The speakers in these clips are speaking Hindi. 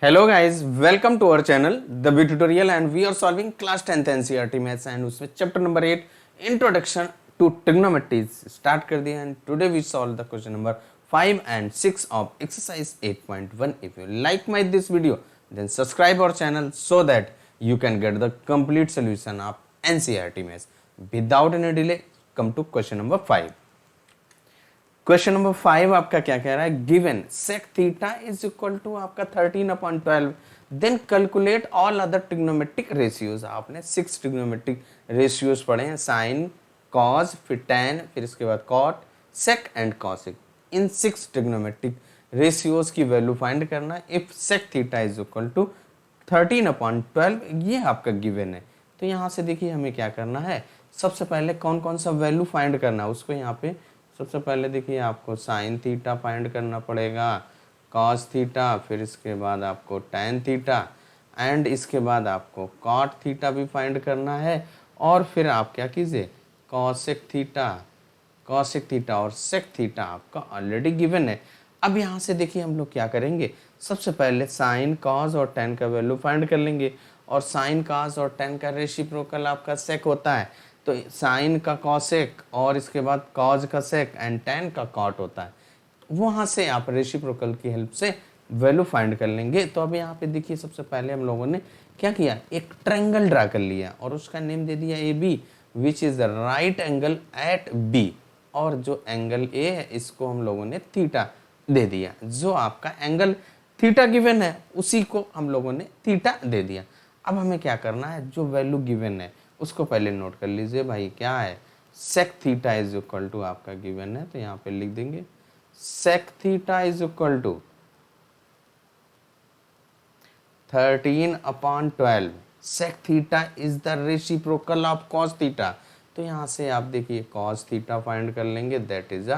Hello guys, welcome to our channel The B Tutorial and we are solving class 10th NCERT Maths and उसमें chapter number 8 Introduction to Trigonometry start कर दिया and today we solve the question number 5 and 6 of exercise 8.1. If you like my this video then subscribe our channel so that you can get the complete solution of NCERT Maths. Without any delay, come to question number 5. Question number 5 आपका क्या कह रहा है, given sec theta is equal to आपका 13/12, then calculate all other trigonometric ratios. आपने 6 ट्रिग्नोमेट्रिक रेशियोज पढ़े हैं, साइन, कॉस, फिर tan, फिर इसके बाद कॉट, सेक एंड कॉसेक. इन 6 ट्रिग्नोमेट्रिक रेशियोज की वैल्यू फाइंड करना है. If sec theta is equal to 13/12 ये आपका गिवन है. तो यहाँ से देखिए हमें क्या करना है, सबसे पहले कौन कौन सा वैल्यू फाइंड करना है उसको यहाँ पे सबसे पहले देखिए आपको साइन थीटा फाइंड करना पड़ेगा, कॉस थीटा, फिर इसके बाद आपको टैन थीटा एंड इसके बाद आपको कॉट थीटा भी फाइंड करना है. और फिर आप क्या कीजिए, कॉसेक थीटा और सेक थीटा आपका ऑलरेडी गिवन है. अब यहाँ से देखिए हम लोग क्या करेंगे, सबसे पहले साइन, कॉस और टैन का वैल्यू फाइंड कर लेंगे. और साइन, कॉस और टैन का रेसिप्रोकल आपका सेक होता है, तो साइन का कॉसेक और इसके बाद कॉज का सेक एंड टैन का कॉट होता है. वहाँ से आप रेसिप्रोकल की हेल्प से वैल्यू फाइंड कर लेंगे. तो अब यहाँ पे देखिए सबसे पहले हम लोगों ने क्या किया, एक ट्रायंगल ड्रा कर लिया और उसका नेम दे दिया A B, which is the right angle at B. और जो एंगल ए है इसको हम लोगों ने थीटा दे दिया. जो आपका एंगल थीटा गिवन है उसी को हम लोगों ने थीटा दे दिया. अब हमें क्या करना है, जो वैल्यू गिवन है उसको पहले नोट कर लीजिए भाई. क्या है, sec theta is equal to आपका गिवन है, तो यहाँ पे लिख देंगे sec theta is equal to 13/12. Sec theta is the reciprocal of cos theta. तो यहाँ से आप देखिए कॉस थीटा फाइंड कर लेंगे, दैट इज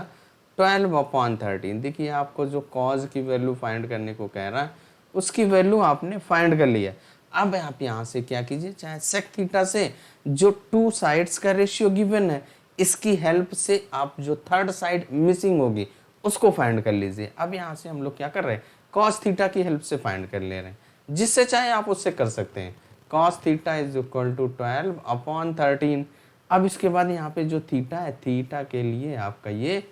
12/13. देखिए आपको जो कॉस की वैल्यू फाइंड करने को कह रहा है उसकी वैल्यू आपने फाइंड कर लिया. अब आप यहाँ से क्या कीजिए, चाहे सेक थीटा से जो 2 साइड्स का रेशियो गिवन है इसकी हेल्प से आप जो थर्ड साइड मिसिंग होगी उसको फाइंड कर लीजिए. अब यहाँ से हम लोग क्या कर रहे हैं, कॉस थीटा की हेल्प से फाइंड कर ले रहे हैं, जिससे चाहे आप उससे कर सकते हैं. Cos theta is equal to 12/13. अब इसके बाद यहाँ पे जो थीटा है, थीटा के लिए आपका ये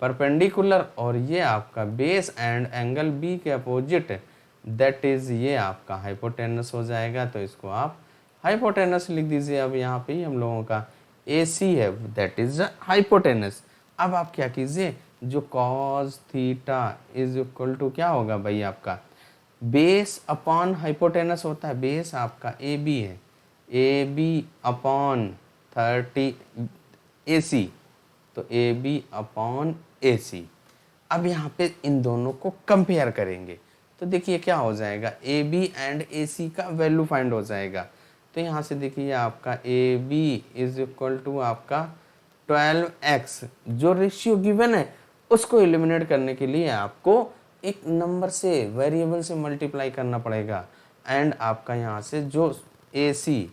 परपेंडिकुलर और ये आपका बेस एंड एंगल बी के अपोजिट है, दैट इज ये आपका हाइपोटेनस हो जाएगा. तो इसको आप हाइपोटेनस लिख दीजिए. अब यहाँ पे हम लोगों का ए सी है, दैट इज हाइपोटेनस. अब आप क्या कीजिए, जो cos theta is equal to क्या होगा भाई, आपका बेस अपॉन हाइपोटेनस होता है. बेस आपका ए बी है, ए बी अपॉन 30 ए सी, तो ए बी अपॉन ए सी. अब यहाँ पे इन दोनों को कंपेयर करेंगे तो देखिए क्या हो जाएगा, A B and A C का वैल्यू फाइंड हो जाएगा. तो यहाँ से देखिए आपका A B is equal to आपका 12x. जो रेशियो गिवन है उसको एलिमिनेट करने के लिए आपको एक नंबर से, वेरिएबल से मल्टीप्लाई करना पड़ेगा. एंड आपका यहाँ से जो A C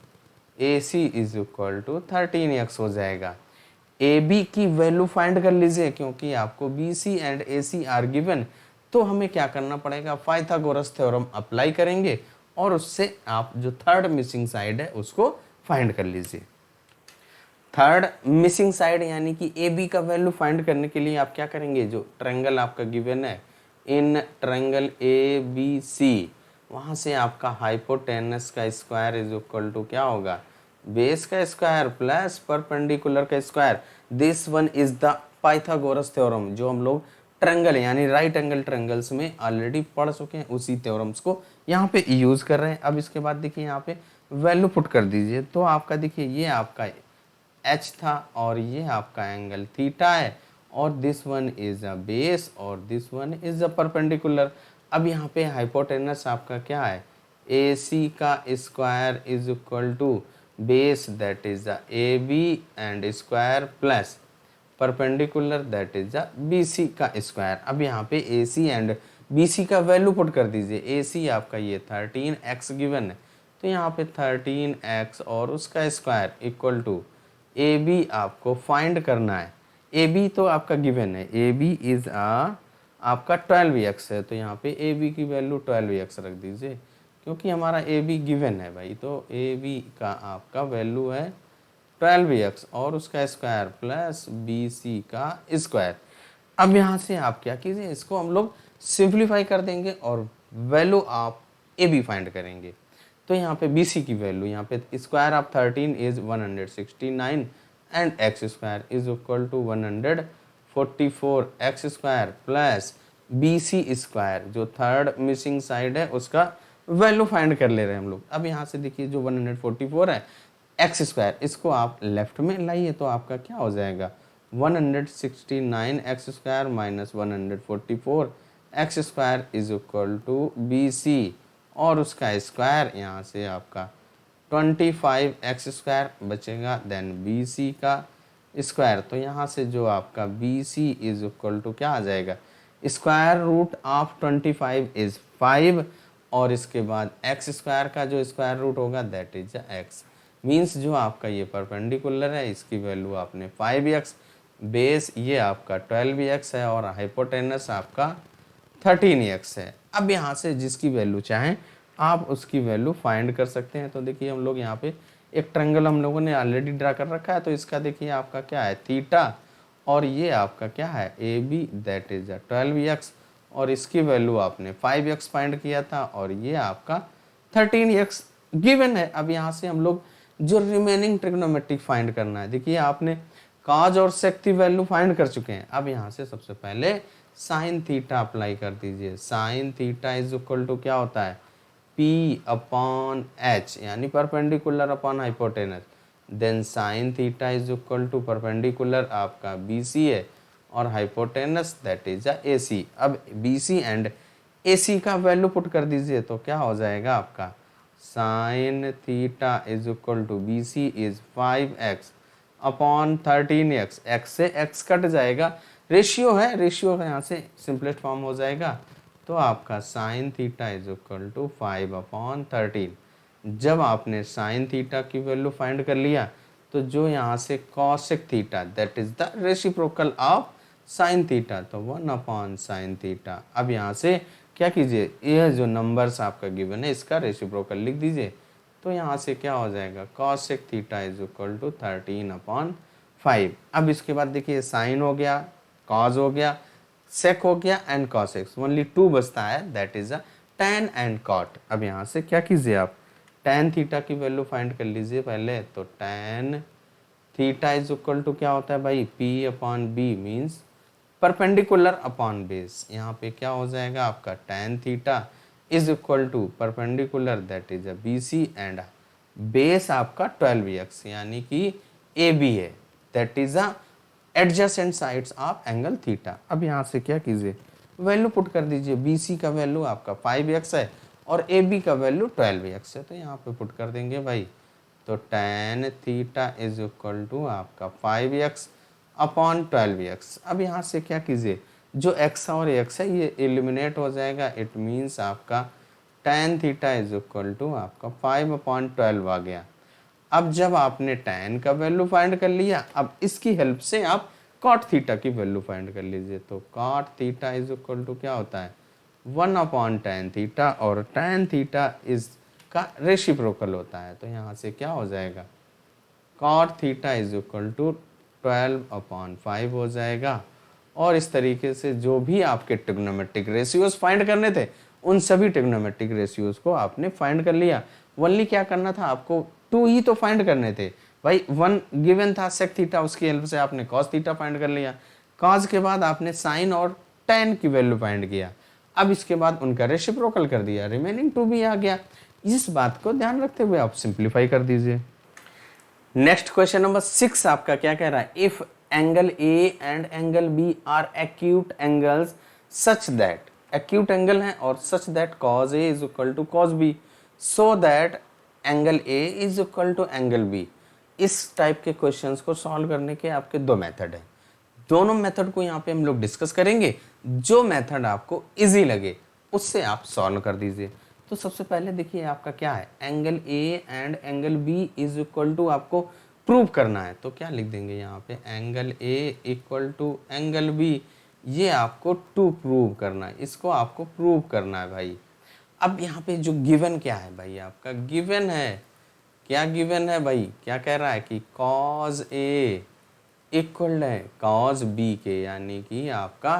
is equal to 13x हो जाएगा. ए बी की वैल्यू फाइंड कर लीजिए, क्योंकि आपको B C and A C are given. तो हमें क्या करना पड़ेगा, पाइथागोरस थ्योरम अप्लाई करेंगे और उससे आप जो थर्ड मिसिंग साइड है उसको फाइंड कर लीजिए. थर्ड मिसिंग साइड यानी कि ए बी का वैल्यू फाइंड करने के लिए आप क्या करेंगे, जो ट्रायंगल आपका गिवन है, in triangle A B C, वहाँ से आपका हाइपोटेनस का स्क्वायर इज इक्वल टू क्या होगा, बेस का स्क्वायर प्लस परपेंडिकुलर का square. This one is the Pythagoras theorem, जो हम लोग ट्रायंगल यानी राइट एंगल ट्रायंगल्स में ऑलरेडी पढ़ चुके हैं, उसी थ्योरम्स को यहाँ पे यूज कर रहे हैं. अब इसके बाद देखिए यहाँ पे वैल्यू पुट कर दीजिए. तो आपका देखिए ये आपका एच था और ये आपका एंगल थीटा है, और this one is a base और this one is a perpendicular. अब यहाँ पे हाइपोटेनस आपका क्या है, ए सी का square is equal to base, that is the A B and square plus perpendicular, that is the B C का स्क्वायर. अब यहाँ पे A C and B C का वैल्यू पुट कर दीजिए. ए सी आपका ये 13x गिवन है, तो यहाँ पे 13x और उसका square equal to A B आपको फाइंड करना है. ए बी तो आपका गिवन है, ए बी इज आपका 12x है, तो यहाँ पे ए बी की वैल्यू 12x रख दीजिए, क्योंकि हमारा ए बी गिवन है भाई। तो ए बी का आपका वैल्यू है 12x और उसका स्क्वायर प्लस बी सी का स्क्वायर। अब यहाँ से आप क्या कीजिए, इसको हम लोग सिंप्लीफाई कर देंगे और वैल्यू आप ए बी फाइंड करेंगे। तो यहाँ पे बी सी की वैल्यू, यहाँ पे square of 13 is 169 and x square is equal to 144 x square plus B C square, जो थर्ड मिसिंग साइड है उसका वैल्यू फाइंड कर ले रहे हैं हम लोग। अब यहाँ से देखिए जो 144 है एक्स स्क्वायर, इसको आप लेफ्ट में लाइए तो आपका क्या हो जाएगा, 169 x square minus 144 x square is equal to B C और उसका स्क्वायर, यहाँ से आपका 25 एक्स स्क्वायर बचेगा देन बी सी का स्क्वायर। तो यहाँ से जो आपका B C is equal to क्या आ जाएगा, स्क्वायर रूट ऑफ 25 इज 5 और इसके बाद एक्स स्क्वायर का जो स्क्वायर रूट होगा दैट इज एक्स। मीन्स जो आपका ये परपेंडिकुलर है इसकी वैल्यू आपने 5x, बेस ये आपका 12x है और हाइपोटेनस आपका 13x है। अब यहाँ से जिसकी वैल्यू चाहें आप उसकी वैल्यू फाइंड कर सकते हैं। तो देखिए हम लोग यहाँ पे एक ट्रायंगल हम लोगों ने ऑलरेडी ड्रा कर रखा है, तो इसका देखिए आपका क्या है थीटा और ये आपका क्या है A B that is 12x और इसकी वैल्यू आपने 5x फाइंड किया था और ये आपका 13x गिवन है। अब यहाँ से हम लोग जो रिमेनिंग ट्रिग्नोमेट्रिक फाइंड करना है, देखिए आपने कॉज और सेक की वैल्यू फाइंड कर चुके हैं। अब यहाँ से सबसे पहले साइन थीटा अप्लाई कर दीजिए। Sine theta is equal to क्या होता है, P अपॉन H यानी perpendicular upon hypotenuse, then sine theta is equal to perpendicular आपका BC है और हाइपोटेनस दैट इज AC। अब BC एंड AC का वैल्यू पुट कर दीजिए तो क्या हो जाएगा आपका, sine theta is equal to BC is 5x upon 13x, x से x कट जाएगा, रेशियो है, रेशियो का यहाँ से सिंपलेस्ट फॉर्म हो जाएगा। तो आपका sine theta is equal to 5 upon 13। जब आपने साइन थीटा की वैल्यू फाइंड कर लिया तो जो यहाँ से cosec theta that is the reciprocal of sine theta, तो 1 अपॉन साइन थीटा। अब यहाँ से क्या कीजिए, यह जो नंबर्स आपका गिवन है इसका रेसिप्रोकल लिख दीजिए। तो यहाँ से क्या हो जाएगा, cosec theta is equal to 13 upon 5। अब इसके बाद देखिए साइन हो गया, कॉज हो गया, सेक हो गया एंड कॉसेक, ओनली 2 बचता है that is tan and cot. अब यहाँ से क्या कीजिए आप tan थीटा की वैल्यू फाइंड कर लीजिए पहले। तो tan theta is equal to क्या होता है भाई, P upon B means perpendicular upon base. यहाँ पे क्या हो जाएगा आपका tan theta is equal to perpendicular that is BC and base आपका 12x यानी कि AB है दैट इज adjacent sides of angle theta. अब यहाँ से क्या कीजिए, वैल्यू पुट कर दीजिए। BC का वैल्यू आपका 5x है और AB का वैल्यू 12x है, तो यहाँ पे पुट कर देंगे भाई। तो tan theta is equal to आपका 5x अपॉन 12x। अब यहाँ से क्या कीजिए, जो x और x है ये एलिमिनेट हो जाएगा, इट मीन्स आपका tan theta is equal to आपका 5 अपॉन 12 आ गया। अब जब आपने tan का वैल्यू फाइंड कर लिया, अब इसकी हेल्प से आप cot थीटा की वैल्यू फाइंड कर लीजिए। तो cot theta is equal to क्या होता है, 1 अपॉन tan थीटा और tan थीटा इज का रेसिप्रोकल होता है। तो यहाँ से क्या हो जाएगा, cot theta is equal to 12 upon 5 हो जाएगा। और इस तरीके से जो भी आपके ट्रिग्नोमेट्रिक रेशियोज फाइंड करने थे उन सभी ट्रिग्नोमेट्रिक रेशियोज को आपने फाइंड कर लिया। ओनली क्या करना था आपको, 2 ही तो फाइंड करने थे भाई। 1 गिवन था सेक थीटा, उसकी हेल्प से आपने कॉस थीटा फाइंड कर लिया। कॉस के बाद आपने साइन और tan की वैल्यू फाइंड किया। अब इसके बाद उनका रेसिप्रोकल कर दिया, रिमेनिंग 2 भी आ गया। इस बात को ध्यान रखते हुए आप सिंप्लीफाई कर दीजिए। नेक्स्ट क्वेश्चन नंबर 6 आपका क्या कह रहा है, if angle A and angle B are acute angles such that, acute angle है और such that cos A is equal to cos B, so that angle A is equal to angle B। इस टाइप के क्वेश्चंस को सॉल्व करने के आपके 2 मेथड हैं। दोनों मेथड को यहाँ पे हम लोग डिस्कस करेंगे। जो मेथड आपको इजी लगे उससे आप सॉल्व कर दीजिए। तो सबसे पहले देखिए आपका क्या है, angle A and angle B is equal to आपको प्रूव करना है। तो क्या लिख देंगे यहाँ पे, angle A equal to angle B ये आपको टू प्रूव करना है, इसको आपको प्रूव करना है भाई। अब यहाँ पे जो गिवन क्या है भाई, आपका गिवन है, क्या गिवन है भाई, क्या कह रहा है कि कॉज ए इक्वल है कॉज बी के, यानी कि आपका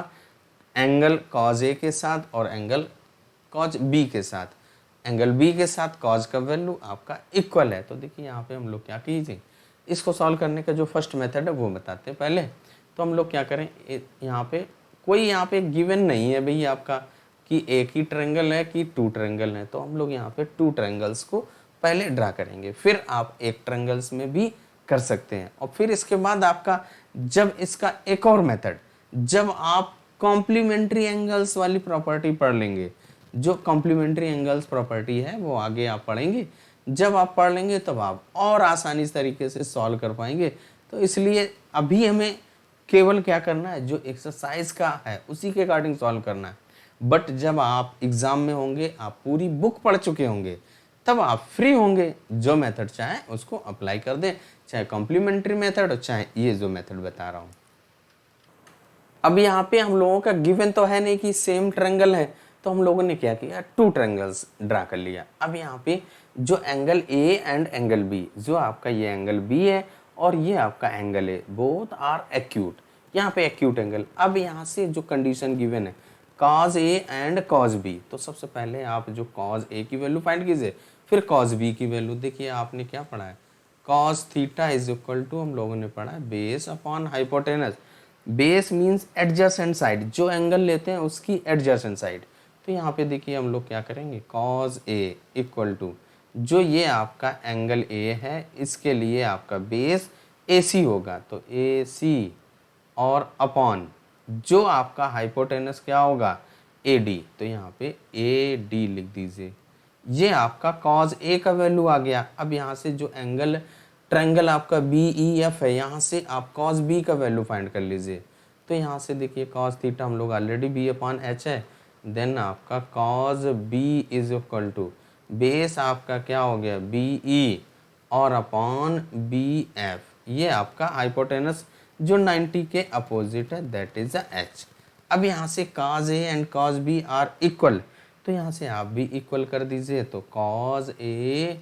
एंगल कॉज ए के साथ और एंगल कॉज बी के साथ, एंगल बी के साथ कॉज का वैल्यू आपका इक्वल है। तो देखिए यहाँ पे हम लोग क्या कीजिए, इसको सॉल्व करने का जो फर्स्ट मेथड है वो बताते हैं पहले। तो हम लोग क्या करें, यहाँ पे कोई यहाँ पे गिवन नहीं है भाई आपका कि एक ही ट्रायंगल है कि टू ट्रायंगल है, तो हम लोग यहाँ पे टू ट्रायंगल्स को पहले ड्रा करेंगे, फिर आप एक ट्रायंगल्स में भी कर सकते हैं। और फिर इसके बाद आपका जब इसका एक और मेथड, जब आप कॉम्प्लीमेंट्री एंगल्स वाली प्रॉपर्टी पढ़ लेंगे, जो कॉम्प्लीमेंट्री एंगल्स प्रॉपर्टी है वो आगे आप पढ़ेंगे, जब आप पढ़ लेंगे तब आप और आसानी तरीके से सॉल्व कर पाएंगे। तो इसलिए अभी हमें केवल क्या करना है, जो एक्सरसाइज का है उसी के अकॉर्डिंग सॉल्व करना है। बट जब आप एग्जाम में होंगे, आप पूरी बुक पढ़ चुके होंगे, तब आप फ्री होंगे, जो मेथड चाहे उसको अप्लाई कर दें, चाहे कॉम्प्लीमेंट्री मेथड हो चाहे ये जो मेथड बता रहा हूँ। अब यहाँ पे हम लोगों का गिवन तो है नहीं कि सेम ट्रायंगल है, तो हम लोगों ने क्या किया, टू ट्रायंगल्स ड्रा कर लिया। अब यहाँ पे जो angle A and angle B, जो आपका ये एंगल बी है और ये आपका एंगल है, बोथ आर एक्यूट, यहाँ पे एक्यूट एंगल। अब यहाँ से जो कंडीशन गिवन है cos A and cos B, तो सबसे पहले आप जो cos ए की वैल्यू फाइंड कीजिए, फिर cos बी की वैल्यू। देखिए आपने क्या पढ़ा है, cos theta is equal to, हम लोगों ने पढ़ा है base upon hypotenuse. Base means adjacent side, जो एंगल लेते हैं उसकी एडजेसेंट साइड। तो यहाँ पे देखिए हम लोग क्या करेंगे, cos ए इक्वल टू, जो ये आपका एंगल ए है इसके लिए आपका बेस AC होगा, तो AC और अपॉन जो आपका हाइपोटेनस क्या होगा AD, तो यहाँ पे AD लिख दीजिए। ये आपका cos A का वैल्यू आ गया। अब यहाँ से जो एंगल ट्रायंगल आपका BEF है, यहाँ से आप cos B का वैल्यू फाइंड कर लीजिए। तो यहाँ से देखिए cos थीटा हम लोग ऑलरेडी B/H है, देन आपका cos B is equal to base आपका क्या हो गया BE और अपॉन BF, ये आपका हाइपोटेनस जो 90 के अपोजिट है, दैट इज H। अब यहाँ से cos A and cos B are equal, तो यहाँ से आप भी इक्वल कर दीजिए। तो cos A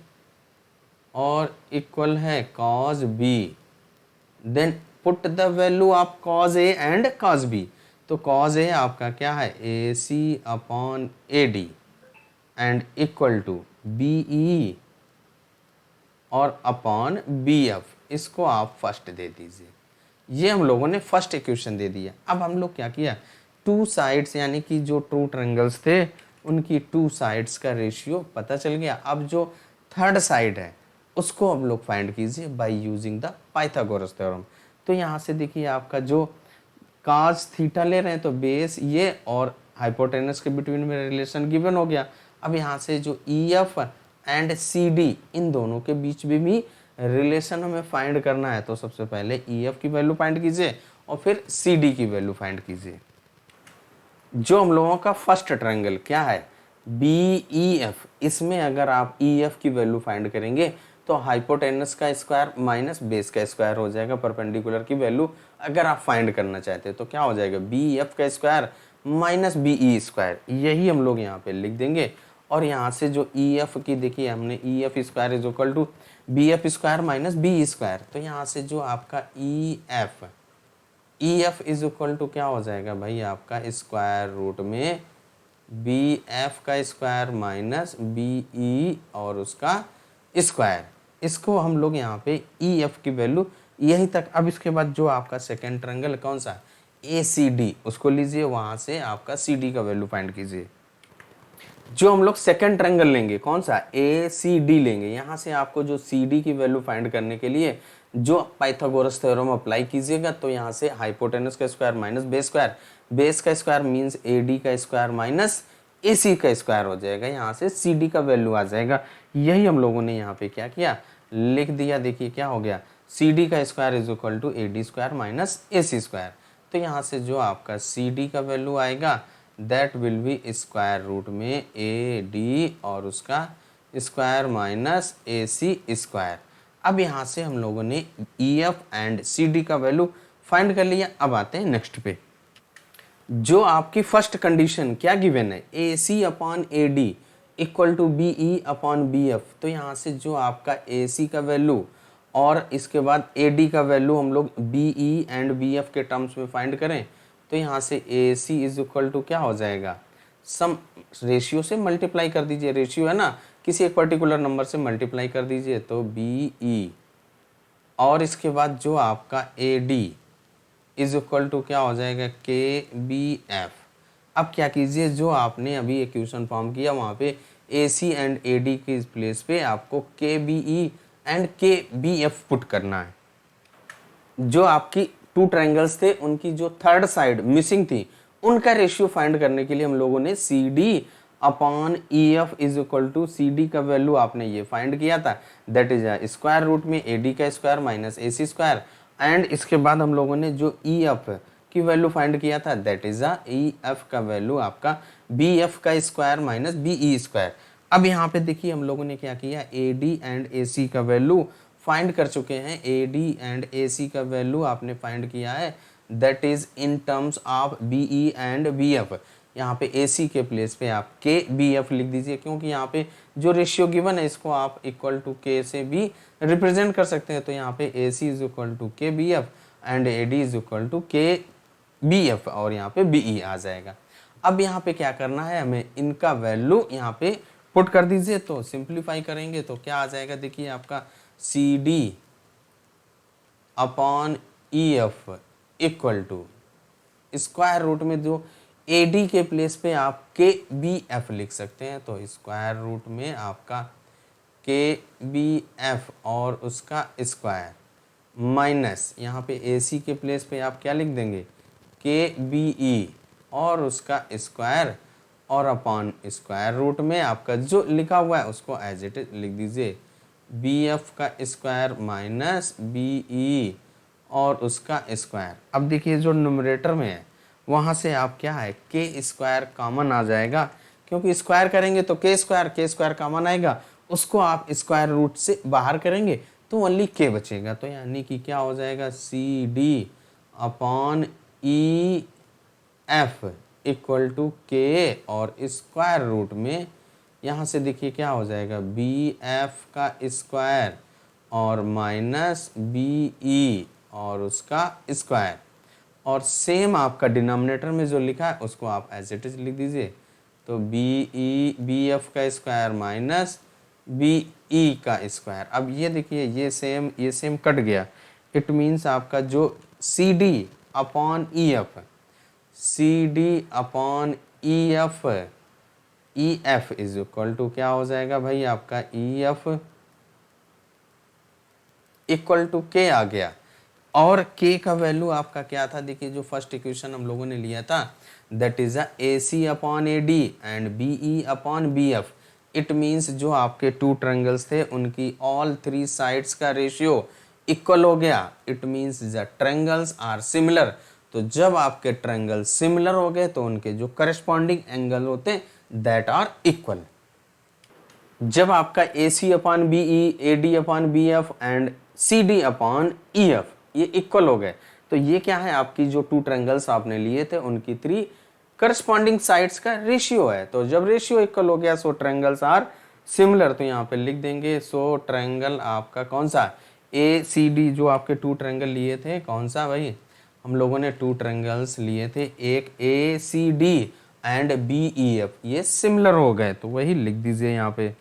और इक्वल है cos B, then put the value of cos A and cos B। तो cos A आपका क्या है AC upon AD and equal to BE और अपॉन BF, इसको आप फर्स्ट दे दीजिए। ये हम लोगों ने फर्स्ट इक्वेशन दे दिया। अब हम लोग क्या किया, टू साइड्स यानी कि जो टू ट्रायंगल्स थे उनकी टू साइड्स का रेशियो पता चल गया। अब जो थर्ड साइड है उसको हम लोग फाइंड कीजिए by using the Pythagoras theorem. तो यहाँ से देखिए आपका जो cos थीटा ले रहे हैं, तो बेस ये और हाइपोटेनस के बिटवीन में रिलेशन गिवन हो गया। अब यहाँ से जो EF एंड CD, इन दोनों के बीच में भी रिलेशन हमें फाइंड करना है। तो सबसे पहले EF की वैल्यू फाइंड कीजिए और फिर CD की वैल्यू फाइंड कीजिए। जो हम लोगों का फर्स्ट ट्रायंगल क्या है BEF, इसमें अगर आप EF की वैल्यू फाइंड करेंगे तो हाइपोटेनस का स्क्वायर माइनस बेस का स्क्वायर हो जाएगा। परपेंडिकुलर की वैल्यू अगर आप फाइंड करना चाहते हैं तो क्या हो जाएगा, BEF का स्क्वायर माइनस BE स्क्वायर, यही हम लोग यहाँ पे लिख देंगे। और यहाँ से जो EF की देखिए हमने EF square is equal to BF square minus BE square, तो यहाँ से जो आपका EF इज इक्वल टू क्या हो जाएगा भाई, आपका स्क्वायर रूट में BF का स्क्वायर माइनस BE और उसका स्क्वायर। इसको हम लोग यहाँ पे EF की वैल्यू यहीं तक। अब इसके बाद जो आपका सेकेंड ट्रायंगल कौन सा ACD, उसको लीजिए, वहां से आपका CD का वैल्यू फाइंड कीजिए। जो हम लोग सेकेंड ट्रायंगल लेंगे कौन सा ACD लेंगे, यहाँ से आपको जो CD की वैल्यू फाइंड करने के लिए जो पाइथागोरस थ्योरम अप्लाई कीजिएगा, तो यहाँ से हाइपोटेनस का square minus base square, base का स्क्वायर मीन्स AD का स्क्वायर माइनस AC का स्क्वायर हो जाएगा, यहाँ से CD का वैल्यू आ जाएगा। यही हम लोगों ने यहाँ पे क्या किया, लिख दिया। देखिए क्या हो गया, CD का square is equal to AD square minus AC square. तो यहाँ से जो आपका CD का वैल्यू आएगा that will be square root में AD और उसका स्क्वायर माइनस AC स्क्वायर। अब यहाँ से हम लोगों ने EF एंड CD का वैल्यू फाइंड कर लिया। अब आते हैं नेक्स्ट पे। जो आपकी फर्स्ट कंडीशन क्या गिवन है, A C upon A D equal to B E upon B F. तो यहाँ से जो आपका ए सी का वैल्यू और इसके बाद ए डी का वैल्यू हम लोग B E and B F के टर्म्स में फाइंड करें, तो यहाँ से A C is equal to क्या हो जाएगा, सम रेशियो से मल्टीप्लाई कर दीजिए, रेशियो है ना, किसी एक पर्टिकुलर नंबर से मल्टीप्लाई कर दीजिए, तो बी ई और इसके बाद जो आपका A D is equal to क्या हो जाएगा, के बी एफ। अब क्या कीजिए, जो आपने अभी इक्वेशन फॉर्म किया वहाँ पे A C and A D की प्लेस पे आपको के बी ई एंड के बी एफ पुट करना है। जो आपकी टू ट्रायंगल्स थे उनकी जो थर्ड साइड मिसिंग थी उनका रेशियो फाइंड करने के लिए हम लोगों ने C D upon E F is equal to, C D का वैल्यू आपने ये फाइंड किया था, दैट इज स्क्वायर रूट में ए डी का square minus A C square, and इसके बाद हम लोगों ने जो ई एफ की वैल्यू फाइंड किया था दैट इज ई एफ का वैल्यू आपका बी एफ का square minus B E square. अब यहाँ पे देखिए हम लोगों ने क्या किया, ए डी एंड ए सी का वैल्यू फाइंड कर चुके हैं। ए डी एंड ए सी का वैल्यू आपने फाइंड किया है, that is in terms of B E and B F. यहाँ पे ए सी के प्लेस पे आप के बी एफ लिख दीजिए, क्योंकि यहाँ पे जो रेशियो गिवन है इसको आप इक्वल टू के से भी रिप्रेजेंट कर सकते हैं। तो यहाँ पे A C is equal to K B F and A D is equal to K B F और यहाँ पे बी ई आ जाएगा। अब यहाँ पे क्या करना है, हमें इनका वैल्यू यहाँ पे पुट कर दीजिए, तो सिंप्लीफाई करेंगे तो क्या आ जाएगा, देखिए आपका C D upon E F equal to square root में जो ए डी के प्लेस पे आप के बी एफ लिख सकते हैं, तो स्क्वायर रूट में आपका के बी एफ और उसका स्क्वायर माइनस यहाँ पे ए सी के प्लेस पे आप क्या लिख देंगे, के बी ई और उसका स्क्वायर और अपॉन स्क्वायर रूट में आपका जो लिखा हुआ है उसको एज इट इज लिख दीजिए, बी एफ का स्क्वायर माइनस बी ई और उसका स्क्वायर। अब देखिए जो न्यूमरेटर में है वहाँ से आप क्या है, के स्क्वायर कॉमन आ जाएगा, क्योंकि स्क्वायर करेंगे तो के स्क्वायर कॉमन आएगा, उसको आप स्क्वायर रूट से बाहर करेंगे तो ओनली के बचेगा। तो यानी कि क्या हो जाएगा, C D upon E F equal to K और स्क्वायर रूट में यहाँ से देखिए क्या हो जाएगा, बी एफ का स्क्वायर और माइनस बी ई और उसका स्क्वायर, और सेम आपका डिनोमिनेटर में जो लिखा है उसको आप एज इट इज लिख दीजिए, तो बी एफ का स्क्वायर माइनस बी ई का स्क्वायर। अब ये देखिए ये सेम कट गया, इट मीन्स आपका जो C D upon E F, C D upon E F is equal to क्या हो जाएगा भाई, आपका ई एफ इक्वल टू के आ गया, और k का वैल्यू आपका क्या था, देखिए जो फर्स्ट इक्वेशन हम लोगों ने लिया था that is A C upon A D and B E upon B F. It means जो आपके टू ट्रायंगल्स थे उनकी ऑल थ्री साइड्स का रेशियो इक्वल हो गया, it means the triangles are similar. तो जब आपके ट्रायंगल सिमिलर हो गए तो उनके जो करस्पॉन्डिंग एंगल होते हैं दैट आर इक्वल। जब आपका A C upon B E, A D upon B F and C D upon E F ये इक्वल हो गए, तो ये क्या है, आपकी जो टू ट्रायंगल्स आपने लिए थे उनकी थ्री करस्पॉन्डिंग साइड्स का रेशियो है। तो जब रेशियो इक्वल हो गया सो ट्रायंगल्स आर सिमिलर, तो यहाँ पे लिख देंगे सो ट्रायंगल आपका कौन सा, ए सी डी, जो आपके टू ट्रायंगल लिए थे कौन सा भाई, हम लोगों ने टू ट्रायंगल्स लिए थे, एक A C D and B E F, ये सिमिलर हो गए, तो वही लिख दीजिए यहाँ पे।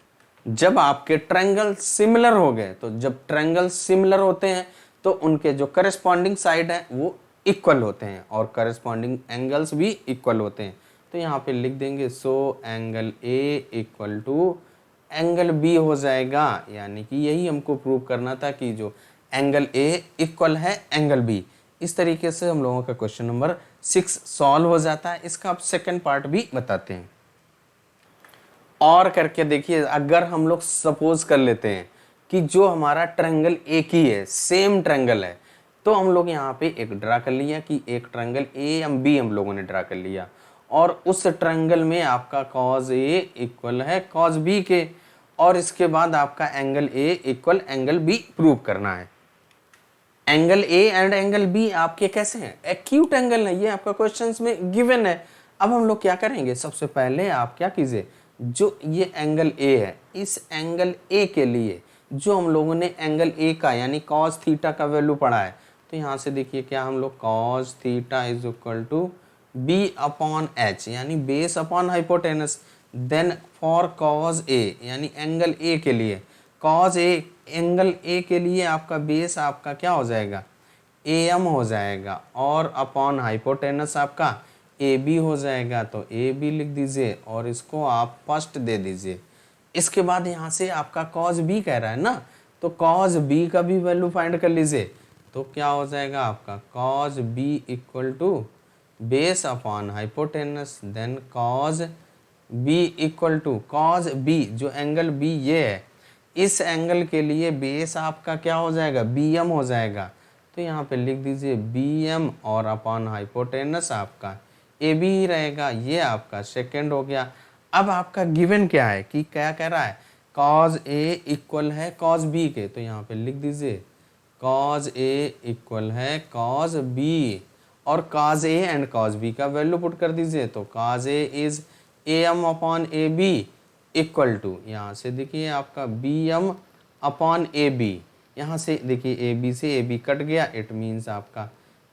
जब आपके ट्रायंगल सिमिलर हो गए, तो जब ट्रायंगल सिमिलर होते हैं तो उनके जो करस्पॉन्डिंग साइड है वो इक्वल होते हैं और करस्पॉन्डिंग एंगल्स भी इक्वल होते हैं। तो यहाँ पे लिख देंगे so angle A equal to angle B हो जाएगा, यानी कि यही हमको प्रूव करना था कि जो एंगल ए इक्वल है एंगल बी। इस तरीके से हम लोगों का क्वेश्चन नंबर 6 सॉल्व हो जाता है। इसका आप सेकंड पार्ट भी बताते हैं और करके देखिए। अगर हम लोग सपोज कर लेते हैं कि जो हमारा ट्रायंगल एक ही है, सेम ट्रायंगल है, तो हम लोग यहाँ पे एक ड्रा कर लिया कि एक ट्रायंगल ए एम बी हम लोगों ने ड्रा कर लिया, और उस ट्रायंगल में आपका कॉज ए इक्वल है कॉज बी के, और इसके बाद आपका angle A equal angle B prove करना है। Angle A and angle B आपके कैसे हैं, एक्यूट एंगल है, ये आपका क्वेश्चंस में गिवन है। अब हम लोग क्या करेंगे, सबसे पहले आप क्या कीजिए, जो ये एंगल ए है, इस एंगल ए के लिए जो हम लोगों ने एंगल ए का यानी कॉस थीटा का वैल्यू पढ़ा है, तो यहाँ से देखिए क्या हम लोग cos theta is equal to B upon H यानी base upon hypotenuse. Then for cos A यानी एंगल ए के लिए, कॉज ए एंगल ए के लिए आपका बेस आपका क्या हो जाएगा, ए एम हो जाएगा, और अपॉन हाइपोटेनस आपका ए बी हो जाएगा, तो ए बी लिख दीजिए और इसको आप फर्स्ट दे दीजिए। इसके बाद यहाँ से आपका कॉज बी कह रहा है ना, तो कॉज बी का भी वैल्यू फाइंड कर लीजिए, तो क्या हो जाएगा आपका cos B equal to base upon hypotenuse, then cos B equal to cos B, जो एंगल बी ये है, इस एंगल के लिए बेस आपका क्या हो जाएगा, बी एम हो जाएगा, तो यहाँ पे लिख दीजिए बी एम और अपॉन हाइपोटेनस आपका ए बी ही रहेगा, ये आपका सेकेंड हो गया। अब आपका गिवन क्या है कि क्या कह रहा है, कॉज ए इक्वल है कॉज बी के, तो यहाँ पे लिख दीजिए कॉज ए इक्वल है कॉज बी, और cos A and cos B का वैल्यू पुट कर दीजिए, तो cos A is A M upon A B equal to, यहाँ से देखिए आपका B M upon A B, यहाँ से देखिए ए बी से ए बी कट गया, इट मीन्स आपका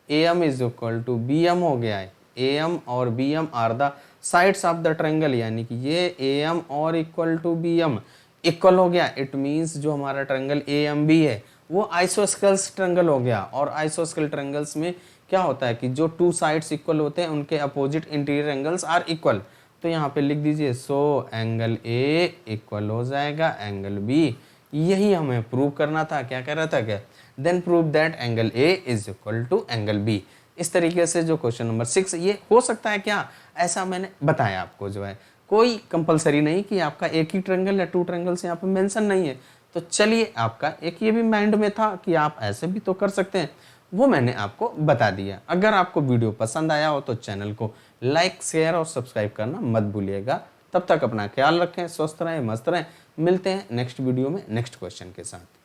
A M is equal to B M हो गया है। ए एम और B M are the sides of the triangle, यानी कि ये ए एम और equal to B M equal हो गया, इट मीन्स जो हमारा ट्रायंगल ए एम बी है वो आइसोस्केल्स ट्रायंगल हो गया। और आइसोस्केल ट्रायंगल्स में क्या होता है कि जो टू साइड्स इक्वल होते हैं उनके opposite interior angles are equal, तो यहाँ पे लिख दीजिए सो एंगल ए इक्वल हो जाएगा एंगल बी, यही हमें प्रूव करना था। क्या कह रहा था, क्या then prove that angle A is equal to angle B. इस तरीके से जो क्वेश्चन नंबर 6 ये हो सकता है क्या, ऐसा मैंने बताया आपको, जो है कोई कंपलसरी नहीं कि आपका एक ही ट्रायंगल या टू ट्रायंगल्स यहाँ पे मेंशन नहीं है। तो चलिए आपका एक ये भी माइंड में था कि आप ऐसे भी तो कर सकते हैं, वो मैंने आपको बता दिया। अगर आपको वीडियो पसंद आया हो तो चैनल को लाइक शेयर और सब्सक्राइब करना मत भूलिएगा। तब तक अपना ख्याल रखें, स्वस्थ रहें, मस्त रहें। मिलते हैं नेक्स्ट वीडियो में नेक्स्ट क्वेश्चन के साथ।